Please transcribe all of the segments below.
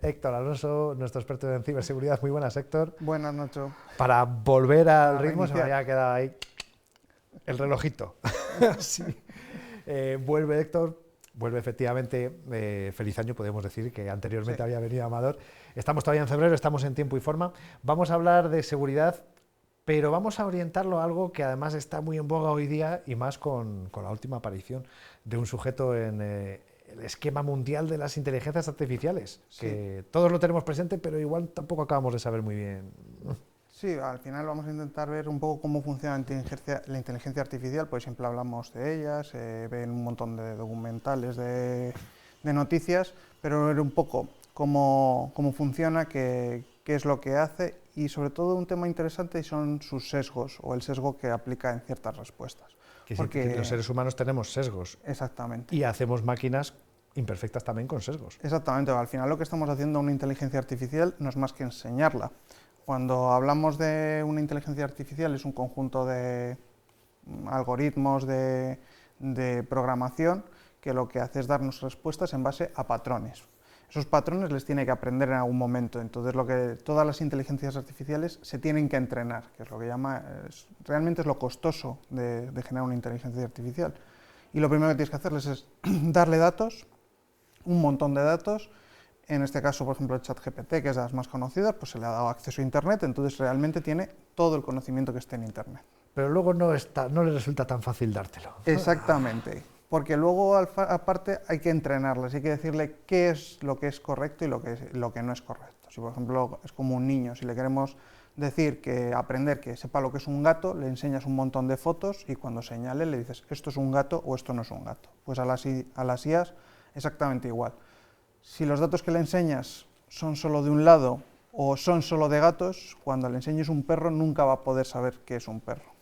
Héctor Alonso, nuestro experto en ciberseguridad. Muy buenas, Héctor. Buenas, Nacho. Para volver al Para ritmo, se me reiniciar. había quedado ahí el relojito. Sí. Vuelve Héctor, vuelve efectivamente. Feliz año, podemos decir, que Sí, anteriormente había venido Amador. Estamos todavía en febrero, estamos en tiempo y forma. Vamos a hablar de seguridad, pero vamos a orientarlo a algo que además está muy en boga hoy día y más con la última aparición de un sujeto en el esquema mundial de las inteligencias artificiales, sí, que todos lo tenemos presente, pero igual tampoco acabamos de saber muy bien. sí, al final vamos a intentar ver un poco cómo funciona la inteligencia artificial, pues siempre hablamos de ella, se ven un montón de documentales, de noticias, pero ver un poco cómo funciona, qué es lo que hace y sobre todo un tema interesante son sus sesgos o el sesgo que aplica en ciertas respuestas. Que los Porque, seres humanos tenemos sesgos exactamente. y hacemos máquinas imperfectas también con sesgos. Exactamente, al final lo que estamos haciendo a una inteligencia artificial no es más que enseñarla. Cuando hablamos de una inteligencia artificial es un conjunto de algoritmos de programación que lo que hace es darnos respuestas en base a patrones. Esos patrones les tiene que aprender en algún momento, entonces todas las inteligencias artificiales se tienen que entrenar, que es lo que realmente es lo costoso de generar una inteligencia artificial. Y lo primero que tienes que hacerles es darle datos, un montón de datos. En este caso, por ejemplo, el ChatGPT, que es de las más conocidas, pues se le ha dado acceso a Internet, entonces realmente tiene todo el conocimiento que esté en Internet. Pero luego no le resulta tan fácil dártelo. Exactamente, porque luego aparte hay que entrenarles, hay que decirle qué es lo que es correcto y lo que no es correcto. Si por ejemplo es como un niño, si le queremos decir que aprender que sepa lo que es un gato, le enseñas un montón de fotos y cuando señale le dices esto es un gato o esto no es un gato. Pues a las IAs exactamente igual. Si los datos que le enseñas son solo de un lado o son solo de gatos, cuando le enseñes un perro nunca va a poder saber qué es un perro.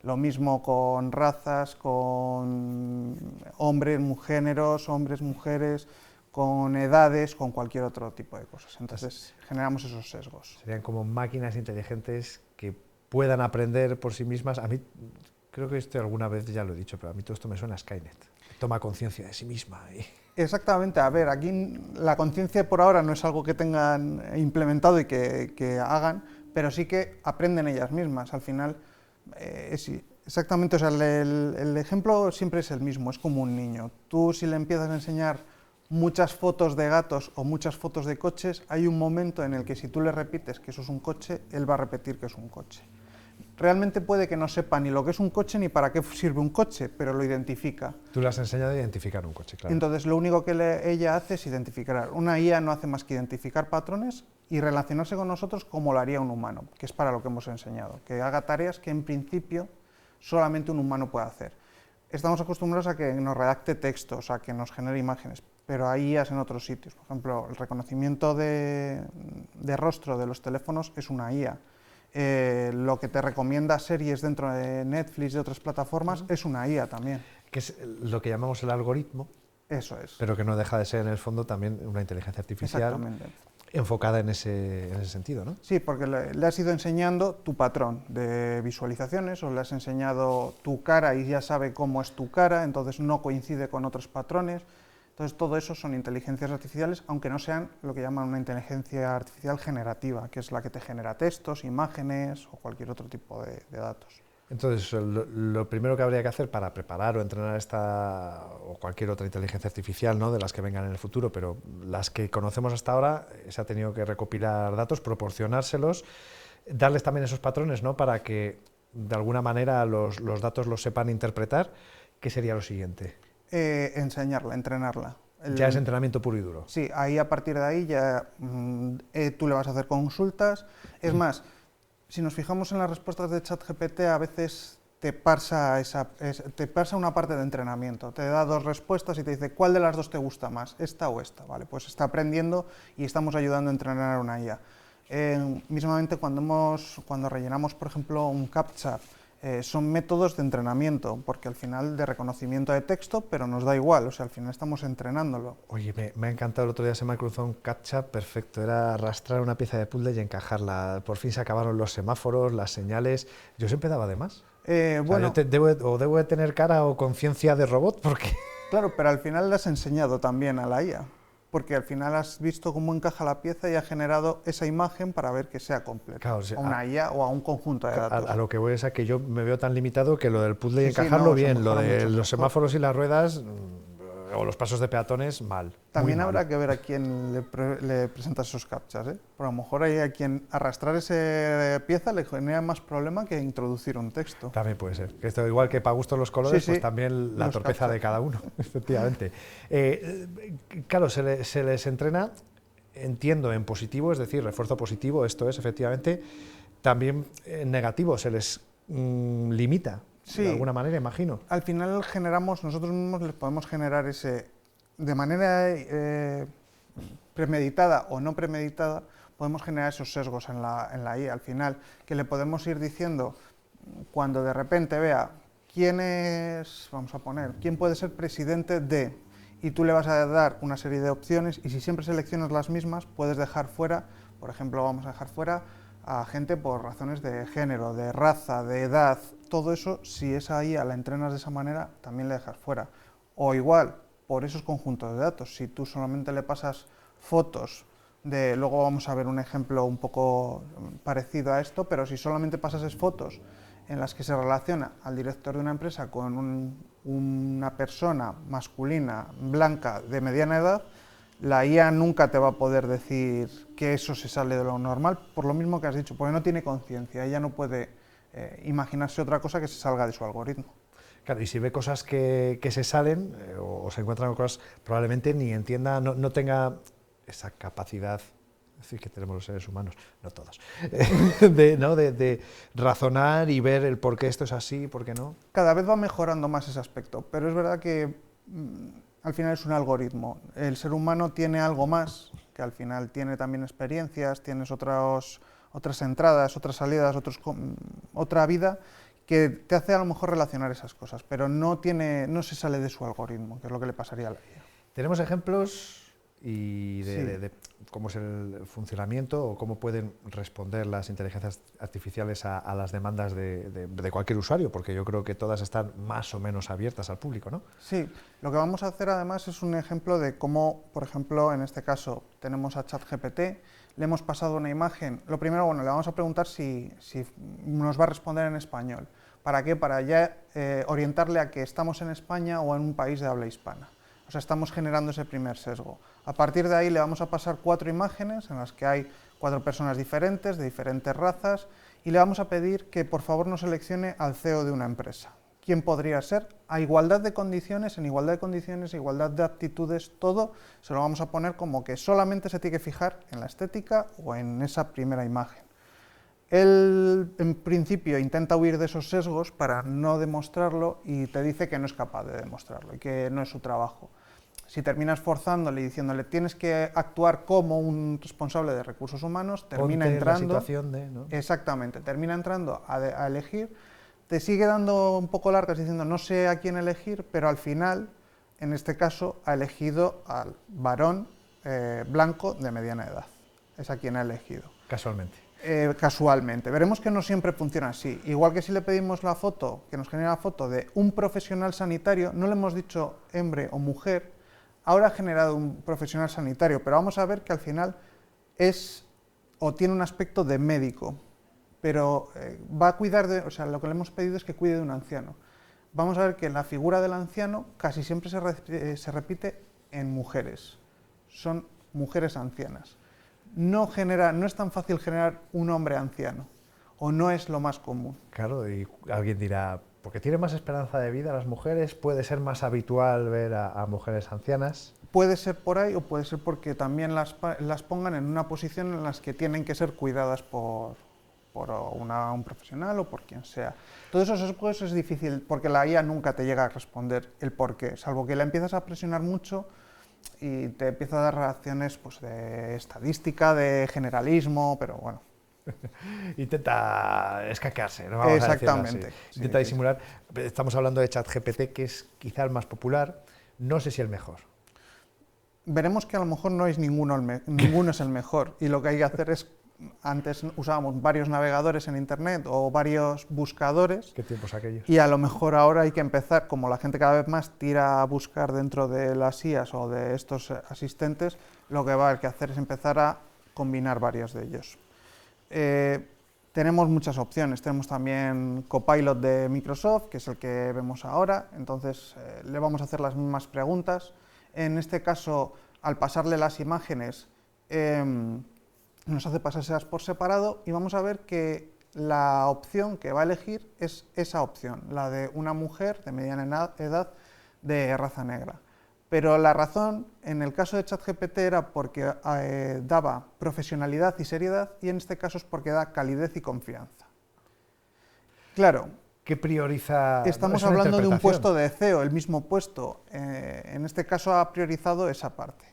Lo mismo con razas, con hombres, mujeres, con edades, con cualquier otro tipo de cosas. Entonces generamos esos sesgos. Serían como máquinas inteligentes que puedan aprender por sí mismas. A mí, creo que esto alguna vez ya lo he dicho, pero a mí todo esto me suena a Skynet. Toma conciencia de sí misma. Exactamente, a ver, aquí la conciencia por ahora no es algo que tengan implementado y que hagan, pero sí que aprenden ellas mismas. Al final, exactamente, o sea, el ejemplo siempre es el mismo, es como un niño. Tú si le empiezas a enseñar muchas fotos de gatos o muchas fotos de coches, hay un momento en el que si tú le repites que eso es un coche, él va a repetir que es un coche. Realmente puede que no sepa ni lo que es un coche ni para qué sirve un coche, pero lo identifica. Tú le has enseñado a identificar un coche, claro. Entonces, lo único que ella hace es identificar. Una IA no hace más que identificar patrones y relacionarse con nosotros como lo haría un humano, que es para lo que hemos enseñado, que haga tareas que en principio solamente un humano puede hacer. Estamos acostumbrados a que nos redacte textos, a que nos genere imágenes, pero hay IAs en otros sitios. Por ejemplo, el reconocimiento de rostro de los teléfonos es una IA. Lo que te recomienda series dentro de Netflix y otras plataformas es una IA también. Que es lo que llamamos el algoritmo, Eso es. pero que no deja de ser en el fondo también una inteligencia artificial Exactamente. enfocada en ese sentido, ¿no? Sí, porque le has ido enseñando tu patrón de visualizaciones o le has enseñado tu cara y ya sabe cómo es tu cara, entonces no coincide con otros patrones. Entonces todo eso son inteligencias artificiales, aunque no sean lo que llaman una inteligencia artificial generativa, que es la que te genera textos, imágenes o cualquier otro tipo de datos. Entonces, lo primero que habría que hacer para preparar o entrenar esta o cualquier otra inteligencia artificial, ¿no?, de las que vengan en el futuro, pero las que conocemos hasta ahora, se ha tenido que recopilar datos, proporcionárselos, darles también esos patrones, ¿no?, para que de alguna manera los datos los sepan interpretar. ¿Qué sería lo siguiente? Enseñarla, entrenarla. Ya es entrenamiento puro y duro. Sí, ahí a partir de ahí ya tú le vas a hacer consultas. Es más, si nos fijamos en las respuestas de ChatGPT, a veces te pasa una parte de entrenamiento. Te da dos respuestas y te dice, ¿cuál de las dos te gusta más? ¿Esta o esta? Vale, pues está aprendiendo y estamos ayudando a entrenar a una IA. Mismamente cuando rellenamos, por ejemplo, un CAPTCHA, son métodos de entrenamiento, porque al final de reconocimiento de texto, pero nos da igual, o sea, al final estamos entrenándolo. Oye, me ha encantado, el otro día se me cruzó un CAPTCHA perfecto, era arrastrar una pieza de puzzle y encajarla. Por fin se acabaron los semáforos, las señales. Yo siempre daba de más. O sea, Bueno, debo de tener cara o conciencia de robot, porque... claro, pero al final le has enseñado también a la IA. porque al final has visto cómo encaja la pieza y ha generado esa imagen para ver que sea completa, Claro, o sea, a una IA o a un conjunto de datos. a lo que voy es a que yo me veo tan limitado que lo del puzzle y Sí, sí, encajarlo no, se bien, lo mejora de mucho los mejor. semáforos y las ruedas o los pasos de peatones, mal. También muy mal. habrá que ver a quién le presentas esos captchas, ¿eh? Porque a lo mejor hay a quien arrastrar esa pieza le genera más problema que introducir un texto. También puede ser. Que esto, igual que para gustos los colores, Sí, sí, pues también la los torpeza captcha. de cada uno, efectivamente. Claro, se les entrena, entiendo, en positivo, es decir, refuerzo positivo, esto es, efectivamente, también en negativo, se les limita, de Sí, alguna manera, imagino. al final generamos, nosotros mismos les podemos generar ese, de manera premeditada o no premeditada, podemos generar esos sesgos en la IA al final, que le podemos ir diciendo cuando de repente vea quién es, vamos a poner, quién puede ser presidente de, y tú le vas a dar una serie de opciones y si siempre seleccionas las mismas, puedes dejar fuera, por ejemplo, vamos a dejar fuera a gente por razones de género, de raza, de edad, todo eso, si esa IA la entrenas de esa manera, también le dejas fuera. O igual, por esos conjuntos de datos, si tú solamente le pasas fotos luego vamos a ver un ejemplo un poco parecido a esto, pero si solamente pasas fotos en las que se relaciona al director de una empresa con una persona masculina, blanca, de mediana edad, la IA nunca te va a poder decir que eso se sale de lo normal, por lo mismo que has dicho, porque no tiene conciencia, ella no puede imaginarse otra cosa que se salga de su algoritmo. Claro, y si ve cosas que se salen o se encuentran con cosas, probablemente ni entienda, no tenga esa capacidad, es decir, que tenemos los seres humanos, no todos, de razonar y ver el por qué esto es así, por qué no. Cada vez va mejorando más ese aspecto, pero es verdad que al final es un algoritmo. El ser humano tiene algo más, que al final tiene también experiencias, tienes otras entradas, otras salidas, otra vida, que te hace a lo mejor relacionar esas cosas, pero no se sale de su algoritmo, que es lo que le pasaría a la IA. Tenemos ejemplos y Sí. de cómo es el funcionamiento o cómo pueden responder las inteligencias artificiales a las demandas de cualquier usuario, porque yo creo que todas están más o menos abiertas al público, ¿no? Sí, lo que vamos a hacer además es un ejemplo de cómo, por ejemplo, en este caso tenemos a ChatGPT, le hemos pasado una imagen, lo primero, bueno, le vamos a preguntar si nos va a responder en español. ¿Para qué? Para ya orientarle a que estamos en España o en un país de habla hispana. O sea, estamos generando ese primer sesgo. A partir de ahí le vamos a pasar 4 imágenes en las que hay 4 personas diferentes, de diferentes razas, y le vamos a pedir que por favor nos seleccione al CEO de una empresa. ¿Quién podría ser? A igualdad de condiciones, en igualdad de condiciones, igualdad de aptitudes, todo se lo vamos a poner como que solamente se tiene que fijar en la estética o en esa primera imagen. Él, en principio, intenta huir de esos sesgos para no demostrarlo y te dice que no es capaz de demostrarlo y que no es su trabajo. Si terminas forzándole y diciéndole tienes que actuar como un responsable de recursos humanos, termina Ponte en la entrando... situación de, ¿no? Exactamente, termina entrando a elegir, te sigue dando un poco largas diciendo no sé a quién elegir, pero al final, en este caso, ha elegido al varón blanco de mediana edad. Es a quien ha elegido. Casualmente. Casualmente. Veremos que no siempre funciona así. Igual que si le pedimos la foto, que nos genera la foto de un profesional sanitario, no le hemos dicho hombre o mujer, ahora ha generado un profesional sanitario, pero vamos a ver que al final es o tiene un aspecto de médico, pero va a cuidar de, o sea, lo que le hemos pedido es que cuide de un anciano. Vamos a ver que la figura del anciano casi siempre se repite en mujeres, son mujeres ancianas. No es tan fácil generar un hombre anciano, o no es lo más común. Claro, y alguien dirá, porque tiene más esperanza de vida las mujeres, puede ser más habitual ver a mujeres ancianas. Puede ser por ahí o puede ser porque también las pongan en una posición en las que tienen que ser cuidadas por un profesional o por quien sea. Todos esos cosas es difícil porque la IA nunca te llega a responder el por qué, salvo que la empiezas a presionar mucho y te empieza a dar reacciones pues, de estadística, de generalismo, pero bueno. Intenta escaquearse, ¿no? Exactamente. Sí, intenta disimular. Estamos hablando de ChatGPT, que es quizá el más popular, no sé si el mejor. Veremos que a lo mejor no es ninguno es el mejor y lo que hay que hacer es antes usábamos varios navegadores en Internet o varios buscadores. ¿Qué tiempos aquellos? Y a lo mejor ahora hay que empezar, como la gente cada vez más tira a buscar dentro de las IAs o de estos asistentes, lo que va a haber que hacer es empezar a combinar varios de ellos. Tenemos muchas opciones, tenemos también Copilot de Microsoft, que es el que vemos ahora, entonces le vamos a hacer las mismas preguntas. En este caso, al pasarle las imágenes, nos hace pasárselas por separado y vamos a ver que la opción que va a elegir es esa opción, la de una mujer de mediana edad de raza negra. Pero la razón, en el caso de ChatGPT, era porque daba profesionalidad y seriedad, y en este caso es porque da calidez y confianza. Claro, ¿qué prioriza? estamos hablando de un puesto de CEO, el mismo puesto. En este caso ha priorizado esa parte.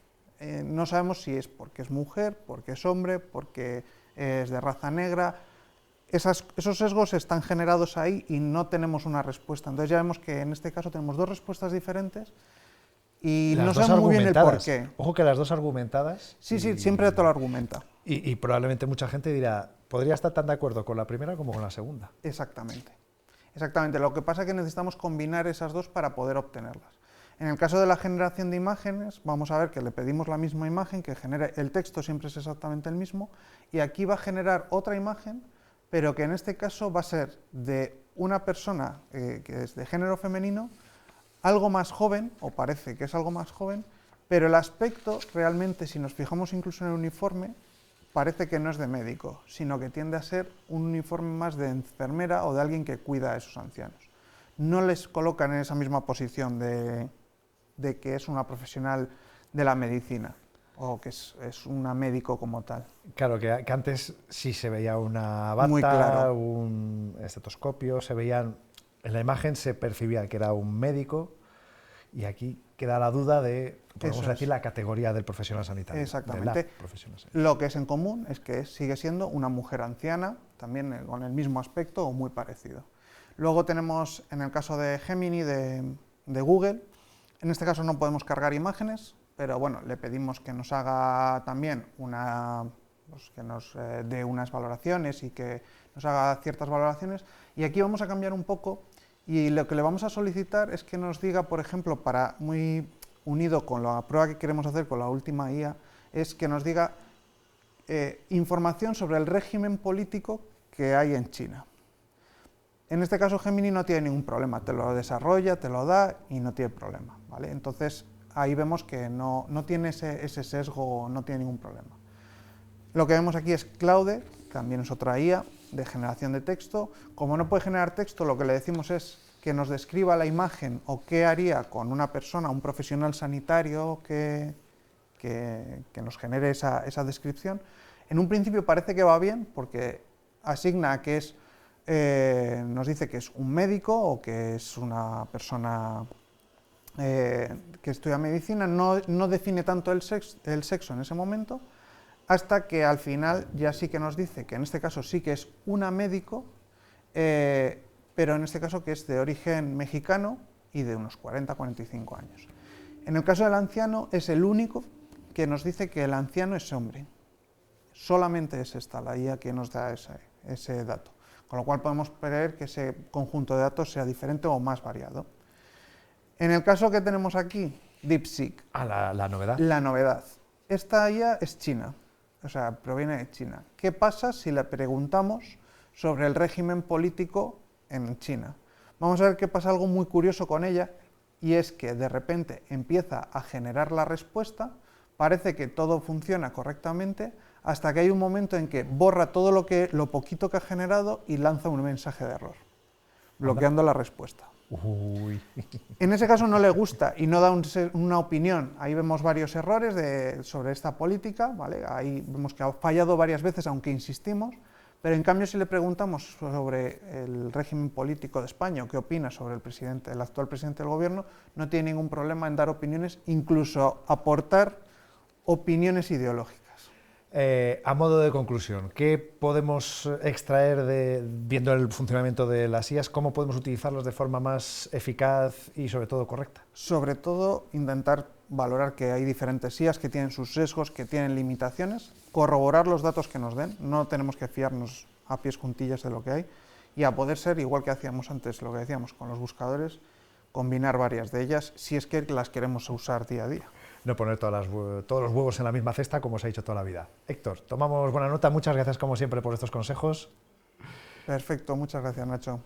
No sabemos si es porque es mujer, porque es hombre, porque es de raza negra. Esos sesgos están generados ahí y no tenemos una respuesta. Entonces ya vemos que en este caso tenemos dos respuestas diferentes y no sabemos muy bien el porqué. Ojo que las dos argumentadas. Sí, sí, siempre te lo argumenta. Y probablemente mucha gente dirá, podría estar tan de acuerdo con la primera como con la segunda. Exactamente. Exactamente. Lo que pasa es que necesitamos combinar esas dos para poder obtenerlas. En el caso de la generación de imágenes, vamos a ver que le pedimos la misma imagen, que genere el texto siempre es exactamente el mismo, y aquí va a generar otra imagen, pero que en este caso va a ser de una persona que es de género femenino, algo más joven, o parece que es algo más joven, pero el aspecto realmente, si nos fijamos incluso en el uniforme, parece que no es de médico, sino que tiende a ser un uniforme más de enfermera o de alguien que cuida a esos ancianos. No les colocan en esa misma posición de que es una profesional de la medicina o que es una médico como tal. Claro, que antes sí se veía una bata, muy claro, un estetoscopio, se veían, en la imagen se percibía que era un médico y aquí queda la duda de, podemos decir, la categoría del profesional sanitario. Exactamente. Lo que es en común es que sigue siendo una mujer anciana, también con el mismo aspecto o muy parecido. Luego tenemos, en el caso de Gemini de Google, en este caso no podemos cargar imágenes, pero bueno, le pedimos que nos haga también que nos dé unas valoraciones y que nos haga ciertas valoraciones. Y aquí vamos a cambiar un poco y lo que le vamos a solicitar es que nos diga, por ejemplo, para muy unido con la prueba que queremos hacer con la última IA, es que nos diga información sobre el régimen político que hay en China. En este caso Gemini no tiene ningún problema, te lo desarrolla, te lo da y no tiene problema, ¿vale? Entonces ahí vemos que no tiene ese sesgo, no tiene ningún problema. Lo que vemos aquí es Claude, también es otra IA de generación de texto. Como no puede generar texto, lo que le decimos es que nos describa la imagen o qué haría con una persona, un profesional sanitario que nos genere esa descripción. En un principio parece que va bien porque asigna que es nos dice que es un médico o que es una persona que estudia medicina, no define tanto el sexo en ese momento, hasta que al final ya sí que nos dice que en este caso sí que es una médico, pero en este caso que es de origen mexicano y de unos 40-45 años. En el caso del anciano es el único que nos dice que el anciano es hombre. Solamente es esta la IA que nos da ese dato. Con lo cual podemos prever que ese conjunto de datos sea diferente o más variado. En el caso que tenemos aquí, DeepSeek. La novedad. La novedad. Esta IA es china, o sea, proviene de China. ¿Qué pasa si le preguntamos sobre el régimen político en China? Vamos a ver que pasa algo muy curioso con ella, y es que de repente empieza a generar la respuesta, parece que todo funciona correctamente, hasta que hay un momento en que borra todo lo poquito que ha generado y lanza un mensaje de error, bloqueando la respuesta. Uy. En ese caso no le gusta y no da una opinión. Ahí vemos varios errores sobre esta política, ¿vale? Ahí vemos que ha fallado varias veces, aunque insistimos, pero en cambio si le preguntamos sobre el régimen político de España, o qué opina sobre el actual presidente del gobierno, no tiene ningún problema en dar opiniones, incluso aportar opiniones ideológicas. A modo de conclusión, ¿qué podemos extraer viendo el funcionamiento de las IAs? ¿Cómo podemos utilizarlos de forma más eficaz y sobre todo correcta? Sobre todo, intentar valorar que hay diferentes IAs que tienen sus sesgos, que tienen limitaciones, corroborar los datos que nos den, no tenemos que fiarnos a pies juntillas de lo que hay, y a poder ser, igual que hacíamos antes, lo que decíamos con los buscadores, combinar varias de ellas si es que las queremos usar día a día. No poner todos los huevos en la misma cesta, como se ha dicho toda la vida. Héctor, tomamos buena nota, muchas gracias como siempre por estos consejos. Perfecto, muchas gracias, Nacho.